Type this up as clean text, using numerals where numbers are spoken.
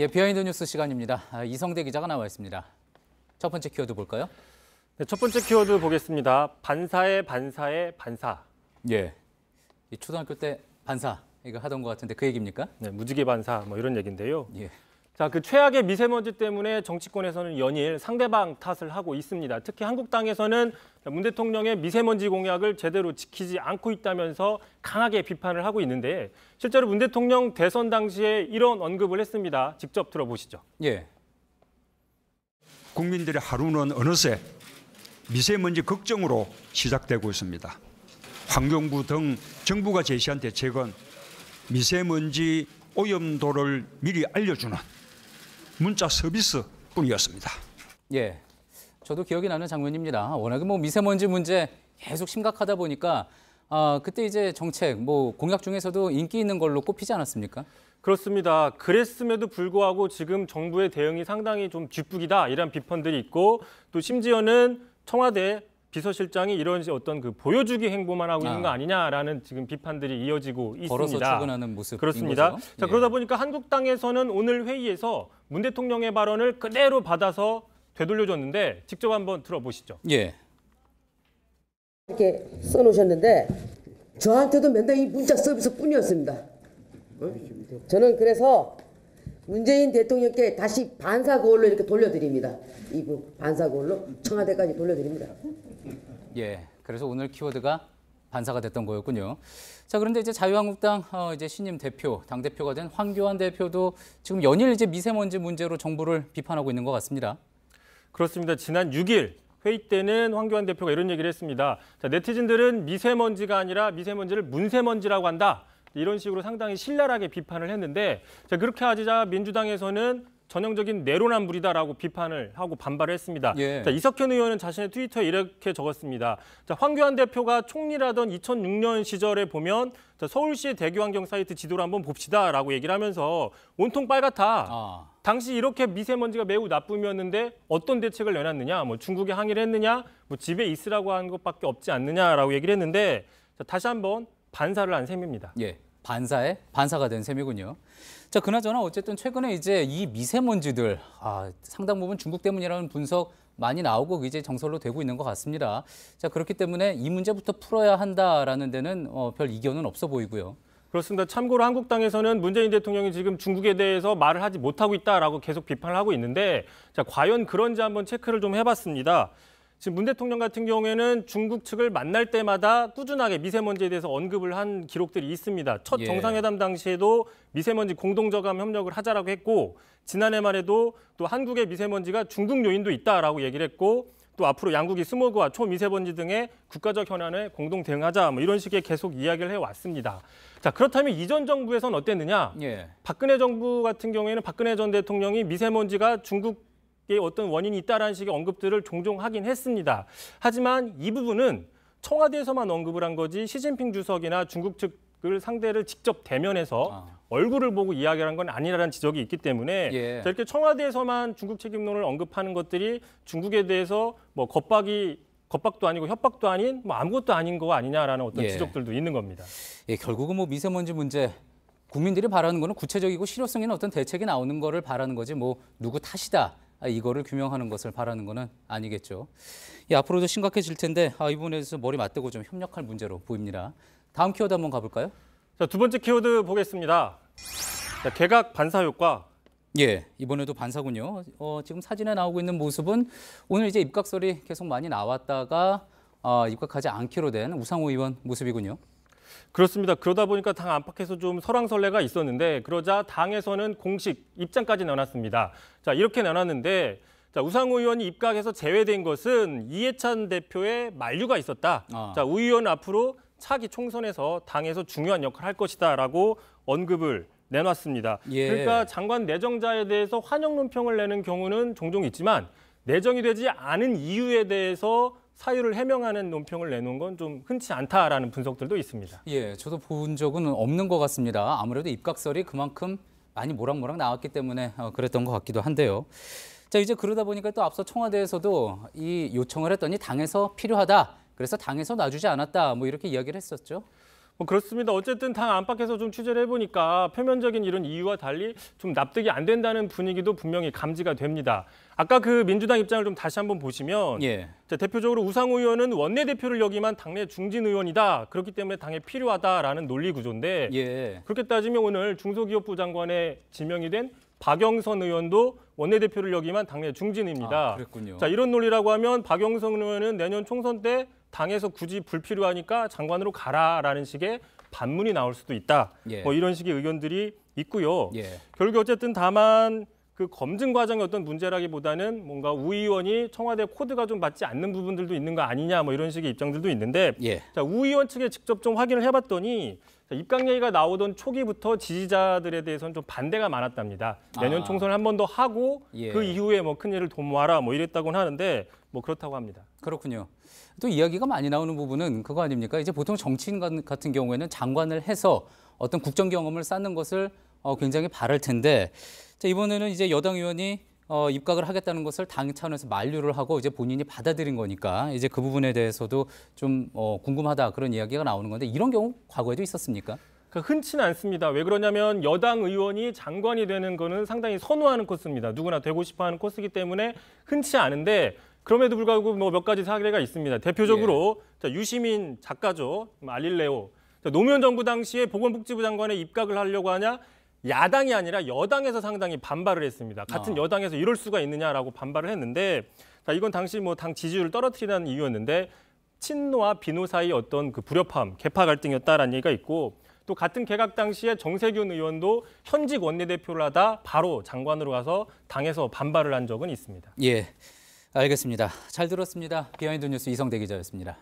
예, 비하인드 뉴스 시간입니다. 이성대 기자가 나와 있습니다. 첫 번째 키워드 볼까요? 네, 첫 번째 키워드 보겠습니다. 반사의 반사의 반사. 예, 이 초등학교 때 반사 이거 하던 것 같은데 그 얘기입니까? 네, 무지개 반사 뭐 이런 얘기인데요. 예. 자, 그 최악의 미세먼지 때문에 정치권에서는 연일 상대방 탓을 하고 있습니다. 특히 한국당에서는 문 대통령의 미세먼지 공약을 제대로 지키지 않고 있다면서 강하게 비판을 하고 있는데 실제로 문 대통령 대선 당시에 이런 언급을 했습니다. 직접 들어보시죠. 예. 국민들의 하루는 어느새 미세먼지 걱정으로 시작되고 있습니다. 환경부 등 정부가 제시한 대책은 미세먼지 오염도를 미리 알려주는 문자 서비스뿐이었습니다. 예, 저도 기억이 나는 장면입니다. 워낙에 뭐 미세먼지 문제 계속 심각하다 보니까 그때 이제 정책 뭐 공약 중에서도 인기 있는 걸로 꼽히지 않았습니까? 그렇습니다. 그랬음에도 불구하고 지금 정부의 대응이 상당히 좀 뒷북이다 이런 비판들이 있고 또 심지어는 청와대 비서실장이 이런 어떤 그 보여주기 행보만 하고 있는 거 아니냐라는 지금 비판들이 이어지고 있습니다. 걸어서 출근하는 모습. 그렇습니다. 거죠? 자, 예. 그러다 보니까 한국당에서는 오늘 회의에서 문 대통령의 발언을 그대로 받아서 되돌려줬는데 직접 한번 들어보시죠. 예. 이렇게 써놓으셨는데 저한테도 맨날 이 문자 서비스뿐이었습니다. 저는 그래서 문재인 대통령께 다시 반사 거울로 이렇게 돌려드립니다. 이부 반사 거울로 청와대까지 돌려드립니다. 예, 그래서 오늘 키워드가 반사가 됐던 거였군요. 자, 그런데 이제 자유한국당 이제 신임 대표, 당 대표가 된 황교안 대표도 지금 연일 이제 미세먼지 문제로 정부를 비판하고 있는 것 같습니다. 그렇습니다. 지난 6일 회의 때는 황교안 대표가 이런 얘기를 했습니다. 자, 네티즌들은 미세먼지가 아니라 미세먼지를 문세먼지라고 한다. 이런 식으로 상당히 신랄하게 비판을 했는데 자, 그렇게 하자 민주당에서는 전형적인 내로남불이다라고 비판을 하고 반발을 했습니다. 예. 자, 이석현 의원은 자신의 트위터에 이렇게 적었습니다. 자, 황교안 대표가 총리라던 2006년 시절에 보면 자, 서울시의 대교환경 사이트 지도를 한번 봅시다라고 얘기를 하면서 온통 빨갛다. 당시 이렇게 미세먼지가 매우 나쁨이었는데 어떤 대책을 내놨느냐, 뭐 중국에 항의를 했느냐, 뭐 집에 있으라고 하는 것밖에 없지 않느냐라고 얘기를 했는데 자, 다시 한번 반사를 한 셈입니다. 예, 반사에 반사가 된 셈이군요. 자, 그나저나 어쨌든 최근에 이제 이 미세먼지들 상당 부분 중국 때문이라는 분석 많이 나오고 이제 정설로 되고 있는 것 같습니다. 자, 그렇기 때문에 이 문제부터 풀어야 한다라는 데는 별 이견은 없어 보이고요. 그렇습니다. 참고로 한국당에서는 문재인 대통령이 지금 중국에 대해서 말을 하지 못하고 있다라고 계속 비판을 하고 있는데 자, 과연 그런지 한번 체크를 좀 해봤습니다. 지금 문 대통령 같은 경우에는 중국 측을 만날 때마다 꾸준하게 미세먼지에 대해서 언급을 한 기록들이 있습니다. 첫 정상회담 당시에도 미세먼지 공동저감 협력을 하자라고 했고 지난해 말에도 또 한국의 미세먼지가 중국 요인도 있다라고 얘기를 했고 또 앞으로 양국이 스모그와 초미세먼지 등의 국가적 현안에 공동 대응하자 뭐 이런 식의 계속 이야기를 해왔습니다. 자, 그렇다면 이전 정부에서는 어땠느냐? 예. 박근혜 정부 같은 경우에는 박근혜 전 대통령이 미세먼지가 중국 어떤 원인이 있다라는 식의 언급들을 종종 하긴 했습니다. 하지만 이 부분은 청와대에서만 언급을 한 거지 시진핑 주석이나 중국 측을 상대를 직접 대면해서 얼굴을 보고 이야기를 한 건 아니라는 지적이 있기 때문에 예. 이렇게 청와대에서만 중국 책임론을 언급하는 것들이 중국에 대해서 뭐 겁박도 아니고 협박도 아닌 뭐 아무것도 아닌 거 아니냐라는 어떤 지적들도 있는 겁니다. 예, 결국은 뭐 미세먼지 문제 국민들이 바라는 거는 구체적이고 실효성 있는 어떤 대책이 나오는 거를 바라는 거지 뭐 누구 탓이다. 이거를 규명하는 것을 바라는 것은 아니겠죠. 예, 앞으로도 심각해질 텐데 이 부분에 대해서 머리 맞대고 좀 협력할 문제로 보입니다. 다음 키워드 한번 가볼까요? 자, 두 번째 키워드 보겠습니다. 자, 개각 반사 효과. 예, 이번에도 반사군요. 지금 사진에 나오고 있는 모습은 오늘 이제 입각설이 계속 많이 나왔다가 입각하지 않기로 된 우상호 의원 모습이군요. 그렇습니다. 그러다 보니까 당 안팎에서 좀 설왕설래가 있었는데 그러자 당에서는 공식 입장까지 내놨습니다. 자, 이렇게 내놨는데 자, 우상호 의원이 입각해서 제외된 것은 이해찬 대표의 만류가 있었다. 자, 우 의원 앞으로 차기 총선에서 당에서 중요한 역할을 할 것이다라고 언급을 내놨습니다. 예. 그러니까 장관 내정자에 대해서 환영 논평을 내는 경우는 종종 있지만 내정이 되지 않은 이유에 대해서 사유를 해명하는 논평을 내놓은 건 좀 흔치 않다라는 분석들도 있습니다. 예, 저도 본 적은 없는 것 같습니다. 아무래도 입각설이 그만큼 많이 모락모락 나왔기 때문에 그랬던 것 같기도 한데요. 자, 이제 그러다 보니까 또 앞서 청와대에서도 이 요청을 했더니 당에서 필요하다. 그래서 당에서 놔주지 않았다. 뭐 이렇게 이야기를 했었죠. 그렇습니다. 어쨌든 당 안팎에서 좀 취재를 해보니까 표면적인 이런 이유와 달리 좀 납득이 안 된다는 분위기도 분명히 감지가 됩니다. 아까 그 민주당 입장을 좀 다시 한번 보시면 예. 자, 대표적으로 우상호 의원은 원내대표를 역임한 당내 중진 의원이다. 그렇기 때문에 당에 필요하다라는 논리 구조인데 예. 그렇게 따지면 오늘 중소기업부 장관에 지명이 된 박영선 의원도 원내대표를 역임한 당내 중진입니다. 그랬군요. 자, 이런 논리라고 하면 박영선 의원은 내년 총선 때 당에서 굳이 불필요하니까 장관으로 가라라는 식의 반문이 나올 수도 있다. 예. 뭐 이런 식의 의견들이 있고요. 예. 결국 어쨌든 다만 그 검증 과정의 어떤 문제라기보다는 뭔가 우 의원이 청와대 코드가 좀 맞지 않는 부분들도 있는 거 아니냐 뭐 이런 식의 입장들도 있는데 예. 자, 우 의원 측에 직접 좀 확인을 해봤더니 자, 입각 얘기가 나오던 초기부터 지지자들에 대해서는 좀 반대가 많았답니다. 내년 총선을 한 번 더 하고 예. 그 이후에 뭐 큰 일을 도모하라 뭐 이랬다고는 하는데 뭐 그렇다고 합니다. 그렇군요. 또 이야기가 많이 나오는 부분은 그거 아닙니까? 이제 보통 정치인 같은 경우에는 장관을 해서 어떤 국정 경험을 쌓는 것을 굉장히 바랄 텐데 자, 이번에는 이제 여당 의원이 입각을 하겠다는 것을 당 차원에서 만류를 하고 이제 본인이 받아들인 거니까 이제 그 부분에 대해서도 좀 궁금하다 그런 이야기가 나오는 건데 이런 경우 과거에도 있었습니까? 흔치는 않습니다. 왜 그러냐면 여당 의원이 장관이 되는 거는 상당히 선호하는 코스입니다. 누구나 되고 싶어하는 코스이기 때문에 흔치 않은데 그럼에도 불구하고 뭐 몇 가지 사례가 있습니다. 대표적으로 자, 유시민 작가죠. 알릴레오. 자, 노무현 정부 당시에 보건복지부 장관에 입각을 하려고 하냐? 야당이 아니라 여당에서 상당히 반발을 했습니다. 같은 여당에서 이럴 수가 있느냐라고 반발을 했는데 자, 이건 당시 뭐 당 지지율을 떨어뜨리는 이유였는데 친노와 비노 사이 어떤 그 불협화음, 계파 갈등이었다라는 얘기가 있고 또 같은 개각 당시에 정세균 의원도 현직 원내대표를 하다 바로 장관으로 가서 당에서 반발을 한 적은 있습니다. 예, 알겠습니다. 잘 들었습니다. 비하인드 뉴스 이성대 기자였습니다.